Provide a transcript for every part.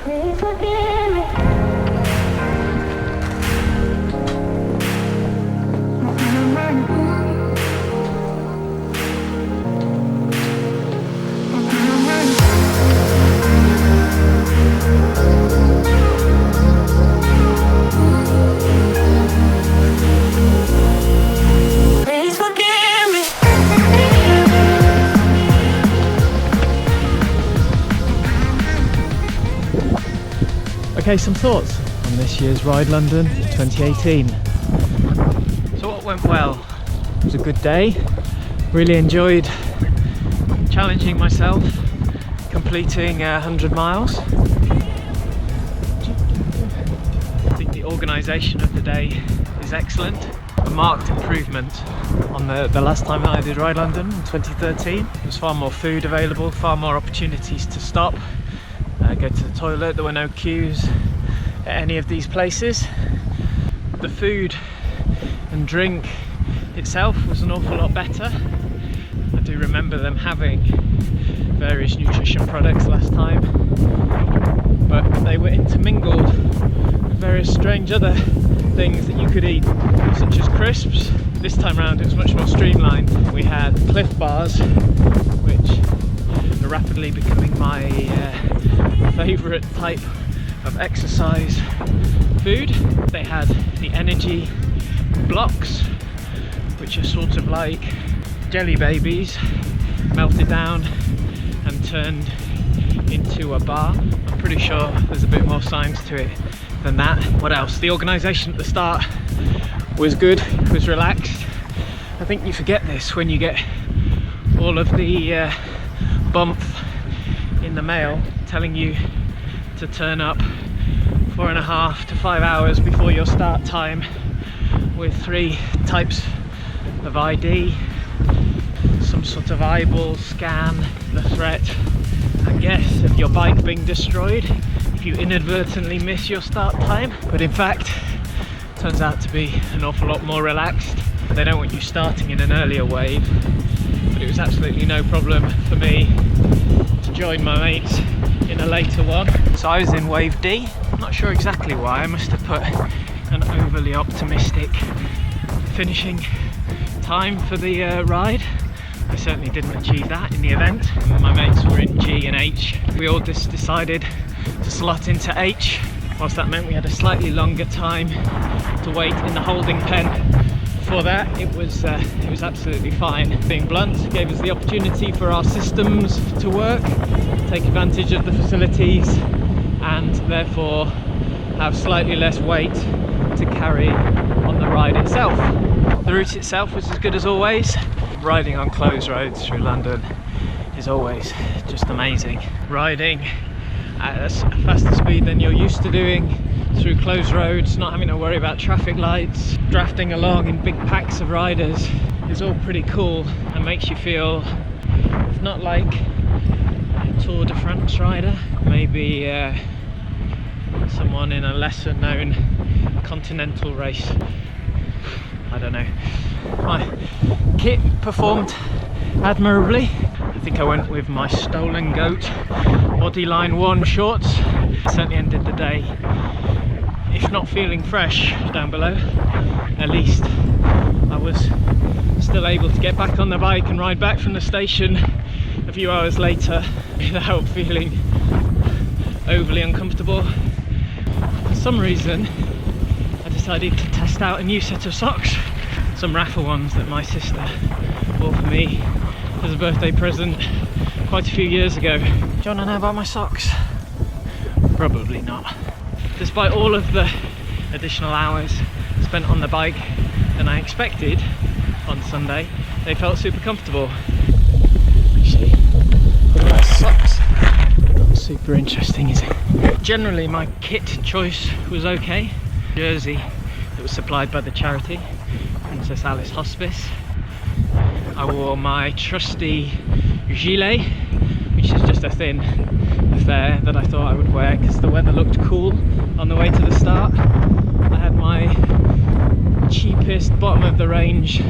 Please forgive me. Please forgive me. Okay, some thoughts on this year's Ride London 2018. So what went well? It was a good day. Really enjoyed challenging myself, completing 100 miles. I think the organisation of the day is excellent. A marked improvement on the last time that I did Ride London in 2013. There was far more food available, far more opportunities to stop, go to the toilet. There were no queues at any of these places. The food and drink itself was an awful lot better. I do remember them having various nutrition products last time, but they were intermingled with various strange other things that you could eat, such as crisps. This time around it was much more streamlined. We had Cliff Bars, which are rapidly becoming my favourite type of exercise food. They had the energy blocks, which are sort of like jelly babies melted down and turned into a bar. I'm pretty sure there's a bit more science to it than that. What else? The organisation at the start was good, was relaxed. I think you forget this when you get all of the bump in the mail telling you to turn up 4.5 to 5 hours before your start time with 3 types of ID, some sort of eyeball scan, the threat, I guess, of your bike being destroyed if you inadvertently miss your start time. But in fact, it turns out to be an awful lot more relaxed. They don't want you starting in an earlier wave, but it was absolutely no problem for me to join my mates in a later one. So I was in wave D. I'm not sure exactly why. I must have put an overly optimistic finishing time for the ride. I certainly didn't achieve that in the event. My mates were in G and H. We all just decided to slot into H, whilst that meant we had a slightly longer time to wait in the holding pen. Before that, it was absolutely fine. Being blunt, it gave us the opportunity for our systems to work, take advantage of the facilities, and therefore have slightly less weight to carry on the ride itself. The route itself was as good as always. Riding on closed roads through London is always just amazing. Riding at a faster speed than you're used to doing through closed roads, not having to worry about traffic lights, drafting along in big packs of riders is all pretty cool and makes you feel, if not like a Tour de France rider, maybe someone in a lesser known continental race. I don't know. My kit performed admirably. I think I went with my Stolen Goat Bodyline 1 shorts. Certainly ended the day, if not feeling fresh down below, at least I was still able to get back on the bike and ride back from the station a few hours later without feeling overly uncomfortable. For some reason I decided to test out a new set of socks, some raffle ones that my sister bought for me as a birthday present quite a few years ago. Do you want to know about my socks? Probably not. Despite all of the additional hours spent on the bike than I expected on Sunday, they felt super comfortable. Actually, look at my socks. Not super interesting, is it? Generally my kit choice was okay. Jersey that was supplied by the charity, Princess Alice Hospice. I wore my trusty gilet, which is just a thin affair that I thought I would wear because the weather looked cool on the way to the start. I had my cheapest, bottom of the range,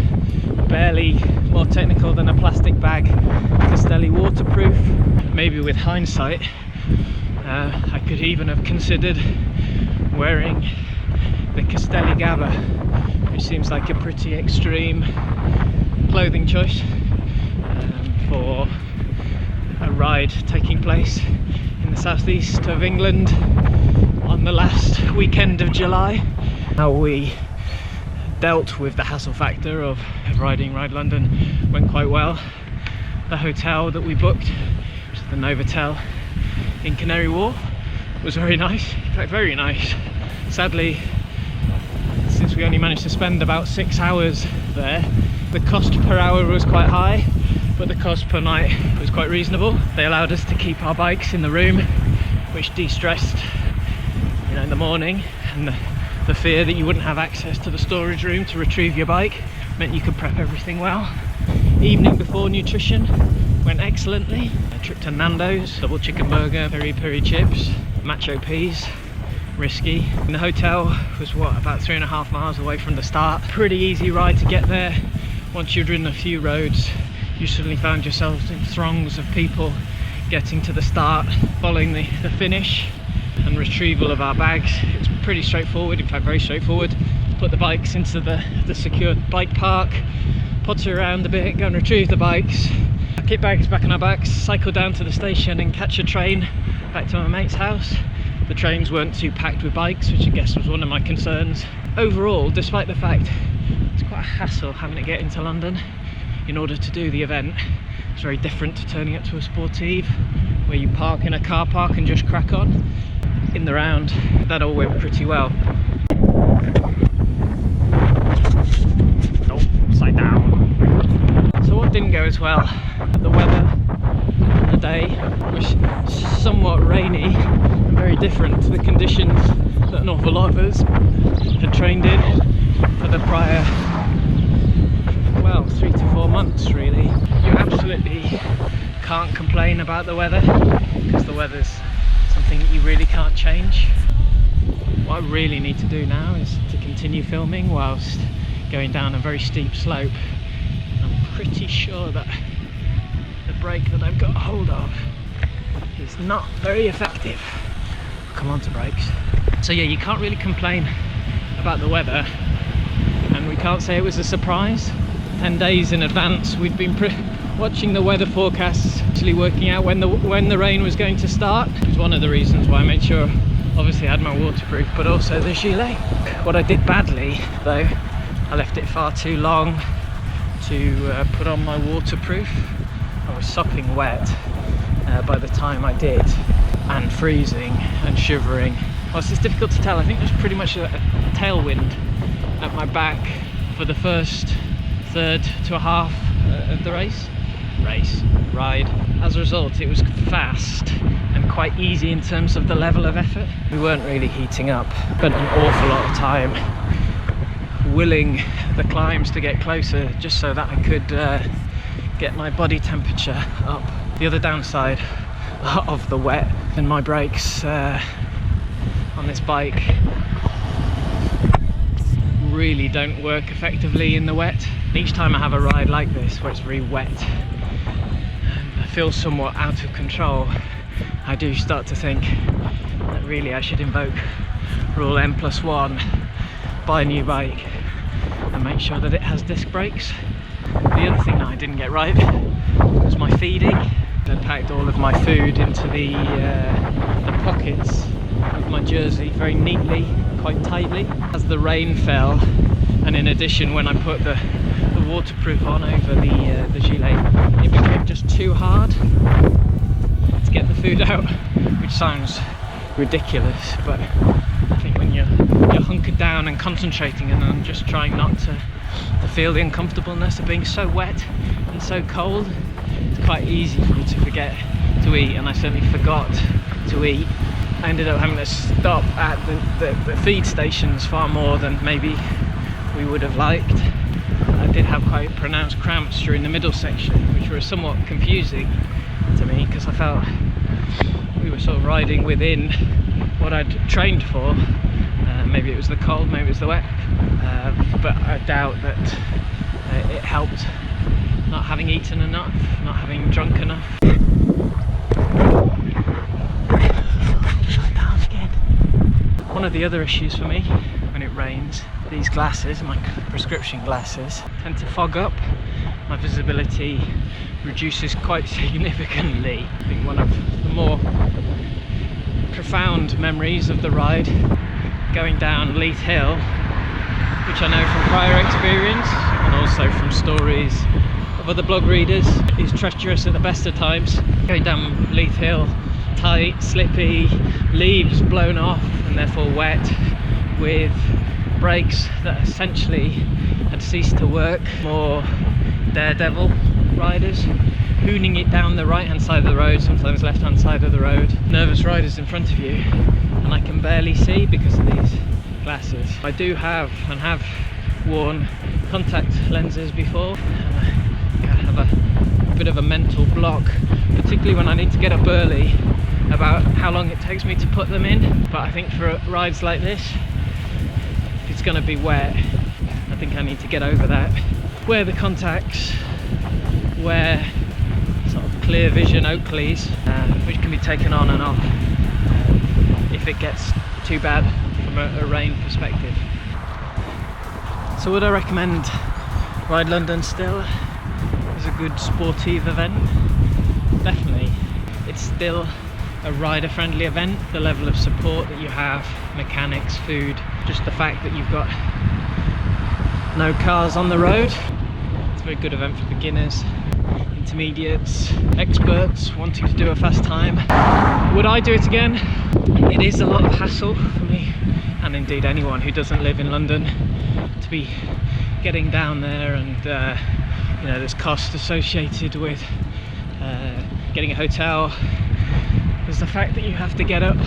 barely more technical than a plastic bag, Castelli waterproof. Maybe with hindsight, I could even have considered wearing the Castelli Gabba, which seems like a pretty extreme clothing choice for a ride taking place in the southeast of England on the last weekend of July. How we dealt with the hassle factor of riding RideLondon went quite well. The hotel that we booked, which is the Novotel in Canary Wharf, was very nice, in fact very nice. Sadly, since we only managed to spend about 6 hours there, the cost per hour was quite high, but the cost per night was quite reasonable. They allowed us to keep our bikes in the room, which de-stressed, you know, in the morning, and the fear that you wouldn't have access to the storage room to retrieve your bike meant you could prep everything well. Evening before, nutrition went excellently. A trip to Nando's, double chicken burger, peri peri chips, macho peas, risky. And the hotel was about 3.5 miles away from the start. Pretty easy ride to get there. Once you'd ridden a few roads, you suddenly found yourselves in throngs of people getting to the start, following the finish and retrieval of our bags. It's pretty straightforward, in fact very straightforward. Put the bikes into the secured bike park, potter around a bit, go and retrieve the bikes, keep bags back on our backs, cycle down to the station and catch a train back to my mate's house. The trains weren't too packed with bikes, which I guess was one of my concerns. Overall, despite the fact it's quite a hassle having to get into London in order to do the event, it's very different to turning up to a Sportive where you park in a car park and just crack on. In the round, that all went pretty well. Oh, upside down. So what didn't go as well? The weather on the day was somewhat rainy and very different to the conditions that an awful lot of us had trained in for the prior, well, 3 to 4 months really. You absolutely can't complain about the weather, because the weather's something that you really can't change. What I really need to do now is to continue filming whilst going down a very steep slope. I'm pretty sure that the brake that I've got hold of is not very effective. Come on to brakes. So yeah, you can't really complain about the weather, and we can't say it was a surprise. 10 days in advance we've been watching the weather forecasts, actually working out when the rain was going to start. It was one of the reasons why I made sure, obviously I had my waterproof, but also the gilet. What I did badly though, I left it far too long to put on my waterproof. I was sopping wet by the time I did, and freezing and shivering. Whilst it's difficult to tell, I think there's pretty much a tailwind at my back for the first third to a half of the ride. As a result, it was fast and quite easy in terms of the level of effort. We weren't really heating up. Spent an awful lot of time willing the climbs to get closer, just so that I could get my body temperature up. The other downside of the wet, and my brakes on this bike really don't work effectively in the wet. Each time I have a ride like this where it's very wet and I feel somewhat out of control, I do start to think that really I should invoke rule N+1, buy a new bike and make sure that it has disc brakes. The other thing that I didn't get right was my feeding. I packed all of my food into the pockets of my jersey very neatly, quite tightly. As the rain fell, and in addition when I put the waterproof on over the gilet, it became just too hard to get the food out, which sounds ridiculous, but I think when you're hunkered down and concentrating and I'm just trying not to feel the uncomfortableness of being so wet and so cold, it's quite easy for you to forget to eat, and I certainly forgot to eat. I ended up having to stop at the feed stations far more than maybe we would have liked. I did have quite pronounced cramps during the middle section, which were somewhat confusing to me because I felt we were sort of riding within what I'd trained for. Maybe it was the cold, maybe it was the wet, but I doubt that it helped not having eaten enough, not having drunk enough. of the other issues for me when it rains, these glasses, my prescription glasses, tend to fog up. My visibility reduces quite significantly. I think one of the more profound memories of the ride, going down Leith Hill, which I know from prior experience and also from stories of other blog readers, is treacherous at the best of times. Going down Leith Hill, tight, slippy, leaves blown off and therefore wet, with brakes that essentially had ceased to work. More daredevil riders hooning it down the right hand side of the road, sometimes left hand side of the road. Nervous riders in front of you, and I can barely see because of these glasses. I do have and have worn contact lenses before, and I have a bit of a mental block, particularly when I need to get up early, about how long it takes me to put them in. But I think for rides like this, if it's going to be wet, I think I need to get over that. Wear the contacts, wear sort of clear vision Oakleys, which can be taken on and off if it gets too bad from a rain perspective. So would I recommend RideLondon still as a good Sportive event? Definitely. It's still a rider friendly event. The level of support that you have, mechanics, food, just the fact that you've got no cars on the road. It's a very good event for beginners, intermediates, experts wanting to do a fast time. Would I do it again? It is a lot of hassle for me, and indeed anyone who doesn't live in London, to be getting down there, and you know, there's cost associated with getting a hotel. There's the fact that you have to get up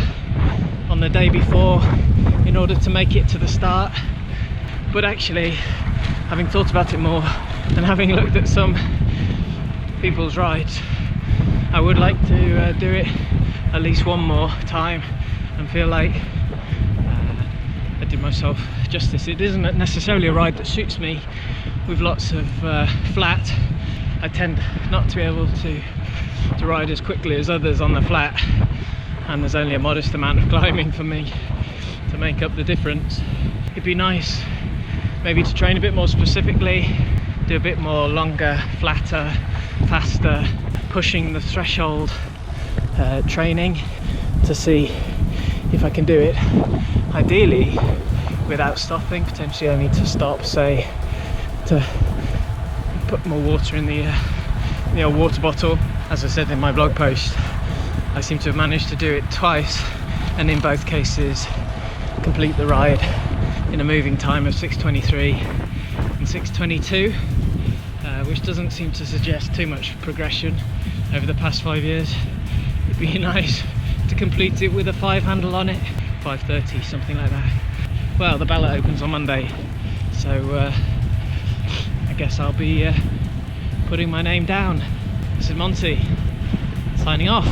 on the day before in order to make it to the start. But actually, having thought about it more and having looked at some people's rides, I would like to do it at least one more time and feel like I did myself justice. It isn't necessarily a ride that suits me with lots of flat. I tend not to be able to ride as quickly as others on the flat, and there's only a modest amount of climbing for me to make up the difference. It'd be nice maybe to train a bit more specifically, do a bit more longer, flatter, faster, pushing the threshold training to see if I can do it, ideally without stopping. Potentially I need to stop, say, to put more water in the old water bottle. As I said in my blog post, I seem to have managed to do it twice, and in both cases complete the ride in a moving time of 6:23 and 6:22, which doesn't seem to suggest too much progression over the past 5 years. It'd be nice to complete it with a 5 handle on it, 5:30, something like that. Well, the ballot opens on Monday, so I guess I'll be putting my name down. This is Monty, signing off.